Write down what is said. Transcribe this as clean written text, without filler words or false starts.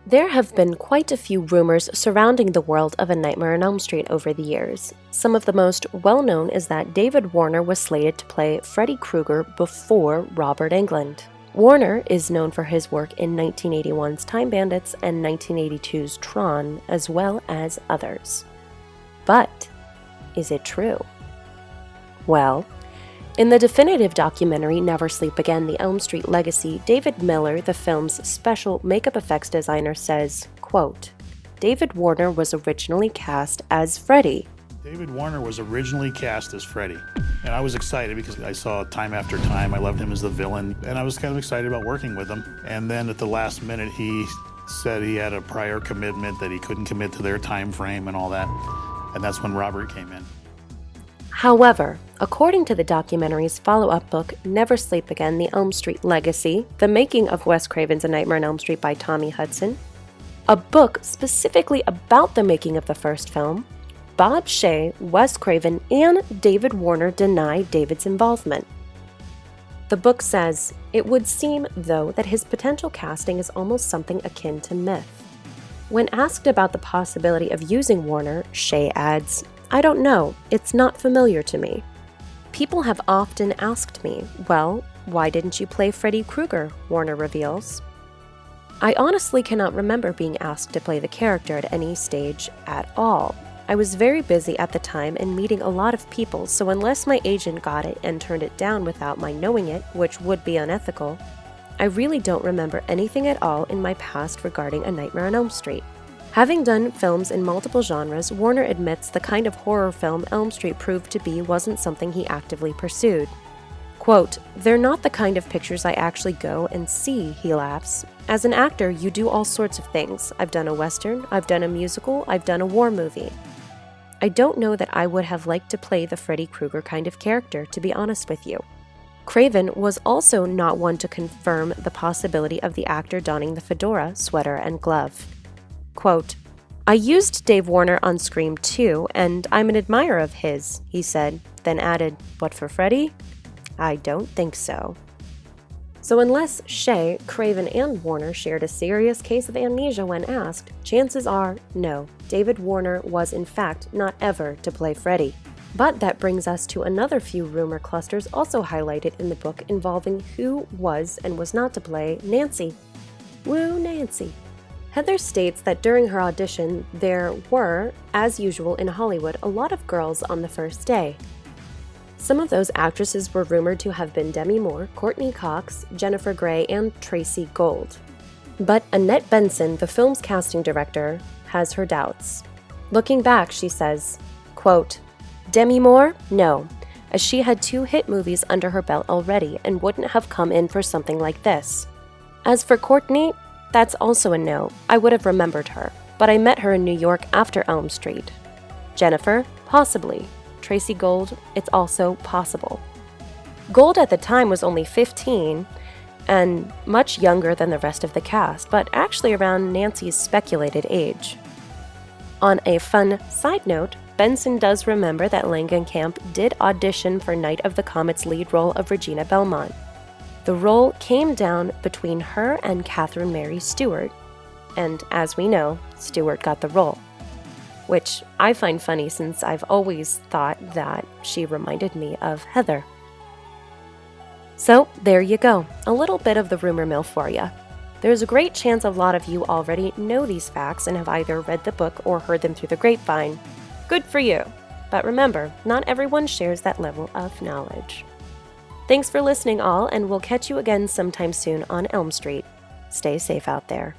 There have been quite a few rumors surrounding the world of A Nightmare on Elm Street over the years. Some of the most well-known is that David Warner was slated to play Freddy Krueger before Robert Englund. Warner is known for his work in 1981's Time Bandits and 1982's Tron, as well as others. But is it true? Well, in the definitive documentary Never Sleep Again: The Elm Street Legacy, David Miller, the film's special makeup effects designer, says, quote, David Warner was originally cast as Freddy. David Warner was originally cast as Freddy, and I was excited because I saw Time After Time. I loved him as the villain, and I was kind of excited about working with him. And then at the last minute, he said he had a prior commitment that he couldn't commit to their time frame and all that, and that's when Robert came in. However, according to the documentary's follow-up book, Never Sleep Again: The Elm Street Legacy, The Making of Wes Craven's A Nightmare on Elm Street by Tommy Hudson, a book specifically about the making of the first film, Bob Shaye, Wes Craven, and David Warner deny David's involvement. The book says, it would seem, though, that his potential casting is almost something akin to myth. When asked about the possibility of using Warner, Shaye adds, I don't know, it's not familiar to me. People have often asked me, well, why didn't you play Freddy Krueger? Warner reveals. I honestly cannot remember being asked to play the character at any stage at all. I was very busy at the time and meeting a lot of people, so unless my agent got it and turned it down without my knowing it, which would be unethical, I really don't remember anything at all in my past regarding A Nightmare on Elm Street. Having done films in multiple genres, Warner admits the kind of horror film Elm Street proved to be wasn't something he actively pursued. Quote, they're not the kind of pictures I actually go and see, he laughs. As an actor, you do all sorts of things. I've done a Western, I've done a musical, I've done a war movie. I don't know that I would have liked to play the Freddy Krueger kind of character, to be honest with you. Craven was also not one to confirm the possibility of the actor donning the fedora, sweater, and glove. Quote, I used Dave Warner on Scream 2, and I'm an admirer of his, he said, then added, but for Freddy? I don't think so. So unless Shaye, Craven, and Warner shared a serious case of amnesia when asked, chances are, no, David Warner was in fact not ever to play Freddy. But that brings us to another few rumor clusters also highlighted in the book involving who was and was not to play Nancy. Woo, Nancy. Heather states that during her audition, there were, as usual in Hollywood, a lot of girls on the first day. Some of those actresses were rumored to have been Demi Moore, Courtney Cox, Jennifer Grey, and Tracy Gold. But Annette Benson, the film's casting director, has her doubts. Looking back, she says, quote, Demi Moore? No, as she had 2 hit movies under her belt already and wouldn't have come in for something like this. As for Courtney, that's also a no. I would have remembered her, but I met her in New York after Elm Street. Jennifer? Possibly. Tracy Gold? It's also possible. Gold at the time was only 15 and much younger than the rest of the cast, but actually around Nancy's speculated age. On a fun side note, Benson does remember that Langenkamp did audition for Night of the Comet's lead role of Regina Belmont. The role came down between her and Catherine Mary Stewart, and as we know, Stewart got the role, which I find funny since I've always thought that she reminded me of Heather. So there you go, a little bit of the rumor mill for you. There's a great chance a lot of you already know these facts and have either read the book or heard them through the grapevine. Good for you. But remember, not everyone shares that level of knowledge. Thanks for listening all, and we'll catch you again sometime soon on Elm Street. Stay safe out there.